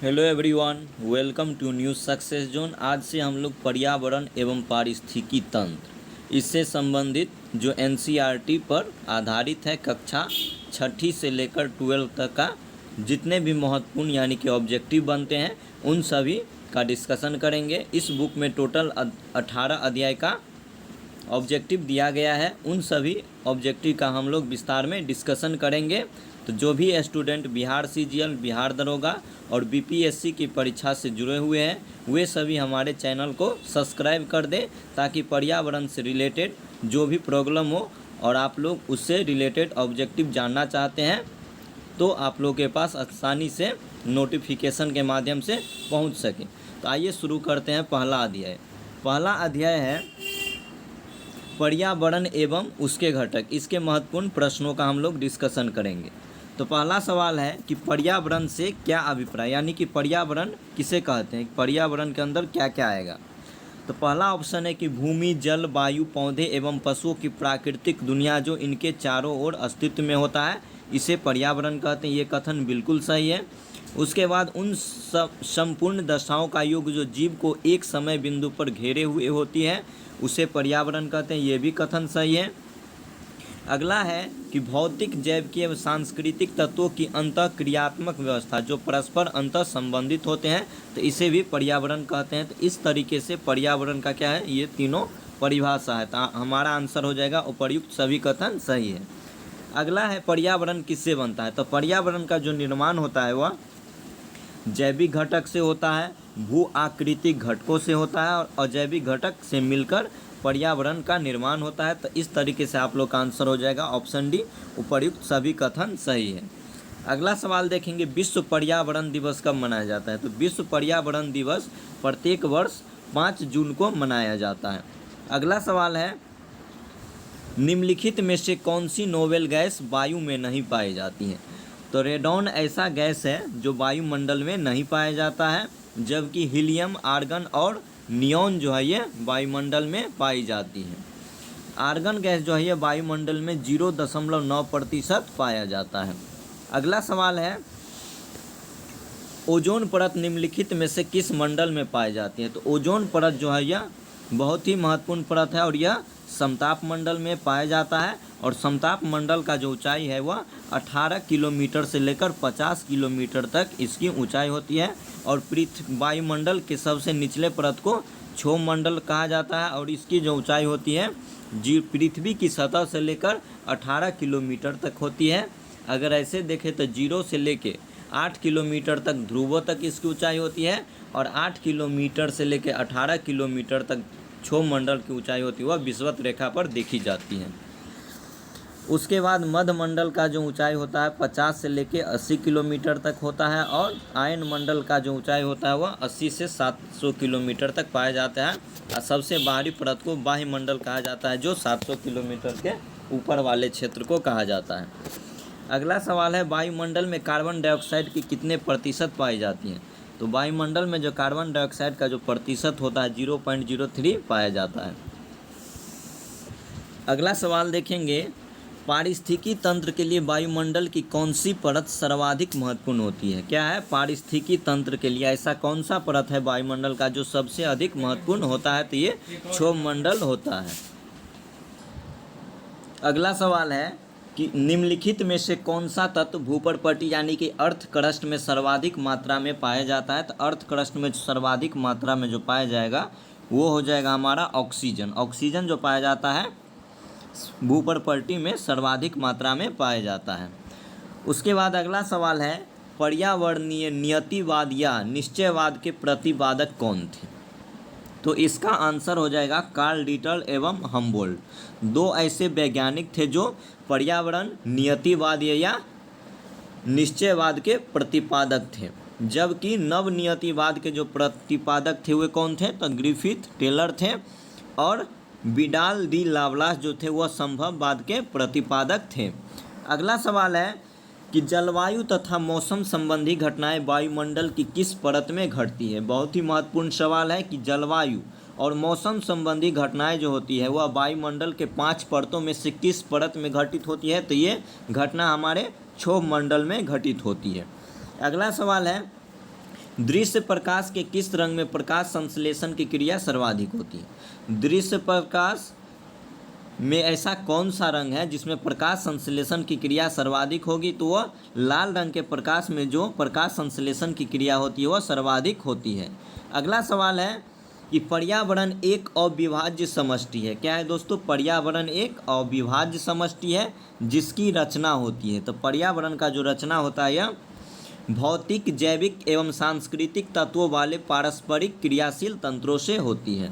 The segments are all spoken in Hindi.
Hello everyone, welcome to new success zone. आज से हम लोग पर्यावरण एवं पारिस्थितिकी तंत्र इससे संबंधित जो एनसीईआरटी पर आधारित है कक्षा छठी से लेकर 12 तक का जितने भी महत्वपूर्ण यानी कि ऑब्जेक्टिव बनते हैं उन सभी का डिस्कशन करेंगे। इस बुक में टोटल 18 अध्याय का ऑब्जेक्टिव दिया गया है। उन सभी ऑब्जेक्टिव का हम लोग विस्तार में डिस्कशन करेंगे। तो जो भी स्टूडेंट बिहार सीजीएल, बिहार दरोगा और बीपीएससी की परीक्षा से जुड़े हुए हैं वे सभी हमारे चैनल को सब्सक्राइब कर दें ताकि पर्यावरण से रिलेटेड जो भी प्रॉब्लम हो और आप लोग उससे रिलेटेड ऑब्जेक्टिव जानना चाहते हैं तो आप लोग के पास आसानी से नोटिफिकेशन के माध्यम से पहुंच सके। तो आइए शुरू करते हैं। पहला अध्याय है पर्यावरण एवं उसके घटक। इसके महत्वपूर्ण प्रश्नों का हम लोग डिस्कशन करेंगे। तो पहला सवाल है कि पर्यावरण से क्या अभिप्राय, यानी कि पर्यावरण किसे कहते हैं, पर्यावरण के अंदर क्या क्या आएगा। तो पहला ऑप्शन है कि भूमि, जल, वायु, पौधे एवं पशुओं की प्राकृतिक दुनिया जो इनके चारों ओर अस्तित्व में होता है इसे पर्यावरण कहते हैं। ये कथन बिल्कुल सही है। उसके बाद उन संपूर्ण दशाओं का योग जो जीव को एक समय बिंदु पर घेरे हुए होती है उसे पर्यावरण कहते हैं। ये भी कथन सही है। अगला है कि भौतिक, जैविक एवं सांस्कृतिक तत्वों की अंतः क्रियात्मक व्यवस्था जो परस्पर अंतः संबंधित होते हैं तो इसे भी पर्यावरण कहते हैं। तो इस तरीके से पर्यावरण का क्या है, ये तीनों परिभाषा है। तो हमारा आंसर हो जाएगा उपर्युक्त सभी कथन सही है। अगला है पर्यावरण किससे बनता है। तो पर्यावरण का जो निर्माण होता है वह जैविक घटक से होता है, भू आकृतिक घटकों से होता है और अजैविक घटक से मिलकर पर्यावरण का निर्माण होता है। तो इस तरीके से आप लोग का आंसर हो जाएगा ऑप्शन डी, उपर्युक्त सभी कथन सही है। अगला सवाल देखेंगे, विश्व पर्यावरण दिवस कब मनाया जाता है। तो विश्व पर्यावरण दिवस प्रत्येक वर्ष 5 जून को मनाया जाता है। अगला सवाल है, निम्नलिखित में से कौन सी नोबेल गैस वायु में नहीं पाई जाती है। तो रेडॉन ऐसा गैस है जो वायुमंडल में नहीं पाया जाता है, जबकि हीलियम, आर्गन और नियॉन जो है ये वायुमंडल में पाई जाती है। आर्गन गैस जो है ये वायुमंडल में 0.9% पाया जाता है। अगला सवाल है, ओजोन परत निम्नलिखित में से किस मंडल में पाई जाती है। तो ओजोन परत जो है यह बहुत ही महत्वपूर्ण परत है और यह समताप मंडल में पाया जाता है और समताप मंडल का जो ऊंचाई है वह 18 किलोमीटर से लेकर 50 किलोमीटर तक इसकी ऊंचाई होती है और वायुमंडल के सबसे निचले परत को क्षोभ मंडल कहा जाता है और इसकी जो ऊंचाई होती है जी पृथ्वी की सतह से लेकर 18 किलोमीटर तक होती है। अगर ऐसे देखें तो 0 से लेकर 8 किलोमीटर तक ध्रुवों तक इसकी ऊंचाई होती है और 8 किलोमीटर से लेकर 18 किलोमीटर तक क्षोभ मंडल की ऊंचाई होती है वह विषुवत रेखा पर देखी जाती है। उसके बाद मध्य मंडल का जो ऊंचाई होता है 50 से लेकर 80 किलोमीटर तक होता है और आयन मंडल का जो ऊंचाई होता है वह 80 से 700 किलोमीटर तक पाया जाता है और सबसे बाहरी परत को बाह्य मंडल कहा जाता है जो 700 किलोमीटर के ऊपर वाले क्षेत्र को कहा जाता है। अगला सवाल है, वायुमंडल में कार्बन डाइऑक्साइड की कितने प्रतिशत पाई जाती हैं। तो वायुमंडल में जो कार्बन डाइऑक्साइड का जो प्रतिशत होता है 0.03 पाया जाता है। अगला सवाल देखेंगे, पारिस्थितिकी तंत्र के लिए वायुमंडल की कौन सी परत सर्वाधिक महत्वपूर्ण होती है। क्या है, पारिस्थितिकी तंत्र के लिए ऐसा कौन सा परत है वायुमंडल का जो सबसे अधिक महत्वपूर्ण होता है। तो ये क्षोभ मंडल होता है। अगला सवाल है कि निम्नलिखित में से कौन सा तत्व भूपर्पटी यानी कि अर्थ क्रस्ट में सर्वाधिक मात्रा में पाया जाता है। तो अर्थ क्रस्ट में सर्वाधिक मात्रा में जो पाया जाएगा वो हो जाएगा हमारा ऑक्सीजन। ऑक्सीजन जो पाया जाता है भूपर्पटी में सर्वाधिक मात्रा में पाया जाता है। उसके बाद अगला सवाल है, पर्यावरणीय नियतिवाद या निश्चयवाद के प्रतिपादक कौन थे। तो इसका आंसर हो जाएगा कार्ल डीटल एवं हम्बोल्ट। दो ऐसे वैज्ञानिक थे जो पर्यावरण नियतिवाद या निश्चयवाद के प्रतिपादक थे, जबकि नव नियतिवाद के जो प्रतिपादक थे वे कौन थे। तो ग्रिफिथ, टेलर थे और विडाल डी लावलास जो थे वह संभववाद के प्रतिपादक थे। अगला सवाल है कि जलवायु तथा मौसम संबंधी घटनाएं वायुमंडल की किस परत में घटती है। बहुत ही महत्वपूर्ण सवाल है कि जलवायु और मौसम संबंधी घटनाएं जो होती है वह वायुमंडल के 5 परतों में से किस परत में घटित होती है। तो ये घटना हमारे क्षोभ मंडल में घटित होती है। अगला सवाल है दृश्य प्रकाश के किस रंग में प्रकाश संश्लेषण की क्रिया सर्वाधिक होती है? दृश्य प्रकाश में ऐसा कौन सा रंग है जिसमें प्रकाश संश्लेषण की क्रिया सर्वाधिक होगी? तो वह लाल रंग के प्रकाश में जो प्रकाश संश्लेषण की क्रिया होती है वह सर्वाधिक होती है। अगला सवाल है कि पर्यावरण एक अविभाज्य समष्टि है। क्या है दोस्तों? पर्यावरण एक अविभाज्य समष्टि है जिसकी रचना होती है। तो पर्यावरण का जो रचना होता है यह भौतिक, जैविक एवं सांस्कृतिक तत्वों वाले पारस्परिक क्रियाशील तंत्रों से होती है।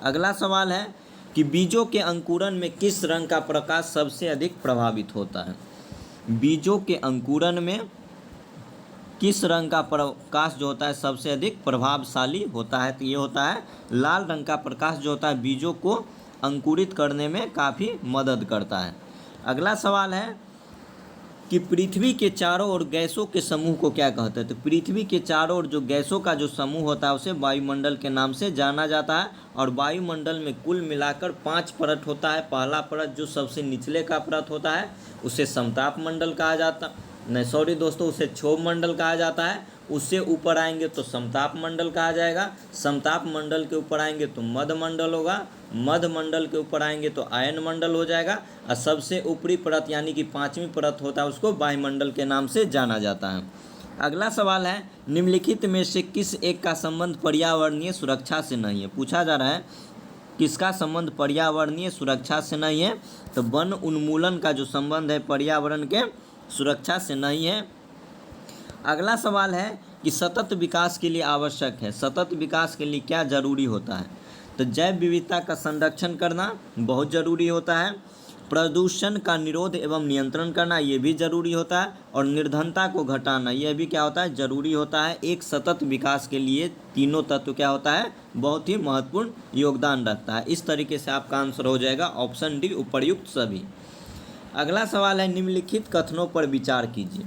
अगला सवाल है कि बीजों के अंकुरण में किस रंग का प्रकाश सबसे अधिक प्रभावित होता है? बीजों के अंकुरण में किस रंग का प्रकाश जो होता है सबसे अधिक प्रभावशाली होता है? तो ये होता है लाल रंग का प्रकाश जो होता है बीजों को अंकुरित करने में काफ़ी मदद करता है। अगला सवाल है कि पृथ्वी के चारों ओर गैसों के समूह को क्या कहते हैं? तो पृथ्वी के चारों ओर जो गैसों का जो समूह होता है उसे वायुमंडल के नाम से जाना जाता है। और वायुमंडल में कुल मिलाकर 5 परत होता है। पहला परत जो सबसे निचले का परत होता है उसे समताप मंडल कहा जाता नहीं सॉरी दोस्तों उसे क्षोभ मंडल कहा जाता है। उससे ऊपर आएंगे तो समताप मंडल कहा जाएगा। समताप मंडल के ऊपर आएंगे तो मध्य मंडल होगा। मध्य मंडल के ऊपर आएंगे तो आयन मंडल हो जाएगा। और सबसे ऊपरी परत यानी कि 5वीं परत होता है उसको वायुमंडल के नाम से जाना जाता है। अगला सवाल है निम्नलिखित में से किस एक का संबंध पर्यावरणीय सुरक्षा से नहीं है? पूछा जा रहा है किसका संबंध पर्यावरणीय सुरक्षा से नहीं है? तो वन उन्मूलन का जो संबंध है पर्यावरण के सुरक्षा से नहीं है। अगला सवाल है कि सतत विकास के लिए आवश्यक है। सतत विकास के लिए क्या जरूरी होता है? तो जैव विविधता का संरक्षण करना बहुत ज़रूरी होता है। प्रदूषण का निरोध एवं नियंत्रण करना ये भी ज़रूरी होता है। और निर्धनता को घटाना यह भी क्या होता है? ज़रूरी होता है। एक सतत विकास के लिए तीनों तत्व क्या होता है? बहुत ही महत्वपूर्ण योगदान रखता है। इस तरीके से आपका आंसर हो जाएगा ऑप्शन डी उपर्युक्त सभी। अगला सवाल है निम्नलिखित कथनों पर विचार कीजिए।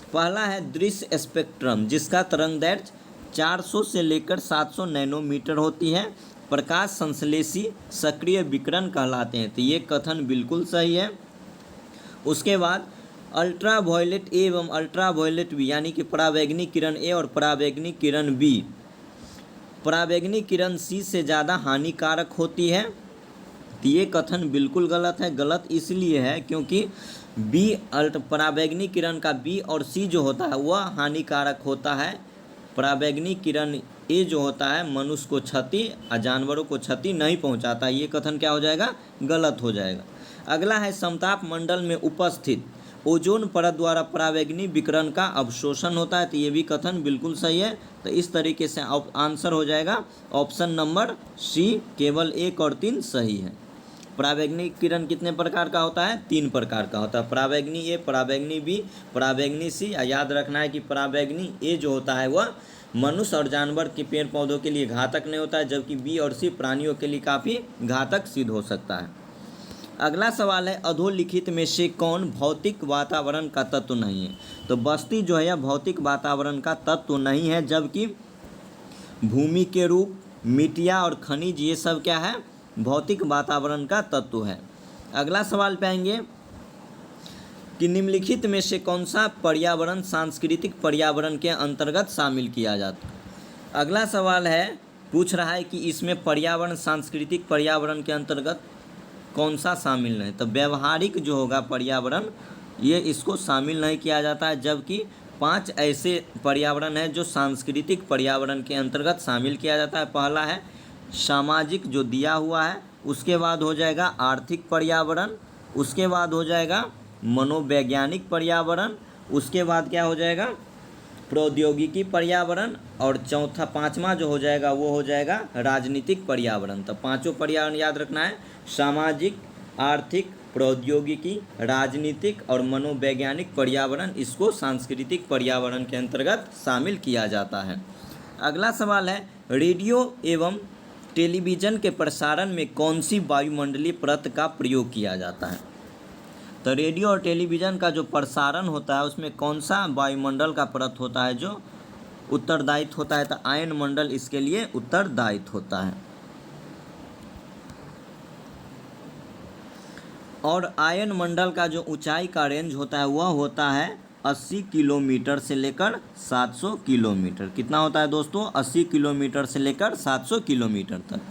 पहला है दृश्य स्पेक्ट्रम जिसका तरंगदैर्घ्य 400 से लेकर 700 नैनोमीटर होती है प्रकाश संश्लेषी सक्रिय विकिरण कहलाते हैं। तो ये कथन बिल्कुल सही है। उसके बाद अल्ट्रावायलेट ए एवं अल्ट्रावायलेट बी यानी कि परावैंगनी किरण ए और परावैंगनी किरण बी परावैंगनी किरण सी से ज़्यादा हानिकारक होती है। तो ये कथन बिल्कुल गलत है। गलत इसलिए है क्योंकि परावैंगनी किरण का बी और सी जो होता है वह हानिकारक होता है। परावैंगनी किरण ए जो होता है मनुष्य को क्षति और जानवरों को क्षति नहीं पहुंचाता। ये कथन क्या हो जाएगा? गलत हो जाएगा। अगला है समताप मंडल में उपस्थित ओजोन परत द्वारा परावैंगनी विकिरण का अवशोषण होता है। तो ये भी कथन बिल्कुल सही है। तो इस तरीके से आंसर हो जाएगा ऑप्शन नंबर सी केवल 1 और 3 सही है। परावैंगनी किरण कितने प्रकार का होता है? 3 प्रकार का होता है। परावैंगनी ए, परावैंगनी बी, परावैंगनी सी। याद रखना है कि परावैंगनी ए जो होता है वह मनुष्य और जानवर के पेड़ पौधों के लिए घातक नहीं होता है जबकि बी और सी प्राणियों के लिए काफ़ी घातक सिद्ध हो सकता है। अगला सवाल है अधोलिखित में से कौन भौतिक वातावरण का तत्व नहीं है? तो बस्ती जो है यह भौतिक वातावरण का तत्व नहीं है जबकि भूमि के रूप, मिट्टियाँ और खनिज ये सब क्या है? भौतिक वातावरण का तत्व है। अगला सवाल पे आएंगे कि निम्नलिखित में से कौन सा पर्यावरण सांस्कृतिक पर्यावरण के अंतर्गत शामिल किया जाता है? अगला सवाल है पूछ रहा है कि इसमें पर्यावरण सांस्कृतिक पर्यावरण के अंतर्गत कौन सा शामिल नहीं? तो व्यवहारिक जो होगा पर्यावरण ये इसको शामिल नहीं किया जाता है जबकि 5 ऐसे पर्यावरण हैं जो सांस्कृतिक पर्यावरण के अंतर्गत शामिल किया जाता है। पहला है सामाजिक जो दिया हुआ है, उसके बाद हो जाएगा आर्थिक पर्यावरण, उसके बाद हो जाएगा मनोवैज्ञानिक पर्यावरण, उसके बाद क्या हो जाएगा प्रौद्योगिकी पर्यावरण और चौथा 5वां जो हो जाएगा वो हो जाएगा राजनीतिक पर्यावरण। तो 5 पर्यावरण याद रखना है सामाजिक, आर्थिक, प्रौद्योगिकी, राजनीतिक और मनोवैज्ञानिक पर्यावरण। इसको सांस्कृतिक पर्यावरण के अंतर्गत शामिल किया जाता है। अगला सवाल है रेडियो एवं टेलीविज़न के प्रसारण में कौन सी वायुमंडलीय परत का प्रयोग किया जाता है? तो रेडियो और टेलीविज़न का जो प्रसारण होता है उसमें कौन सा वायुमंडल का परत होता है जो उत्तरदायित्व होता है? तो आयन मंडल इसके लिए उत्तरदायित्व होता है। और आयन मंडल का जो ऊंचाई का रेंज होता है वह होता है 80 किलोमीटर से लेकर 700 किलोमीटर। कितना होता है दोस्तों? 80 किलोमीटर से लेकर 700 किलोमीटर तक।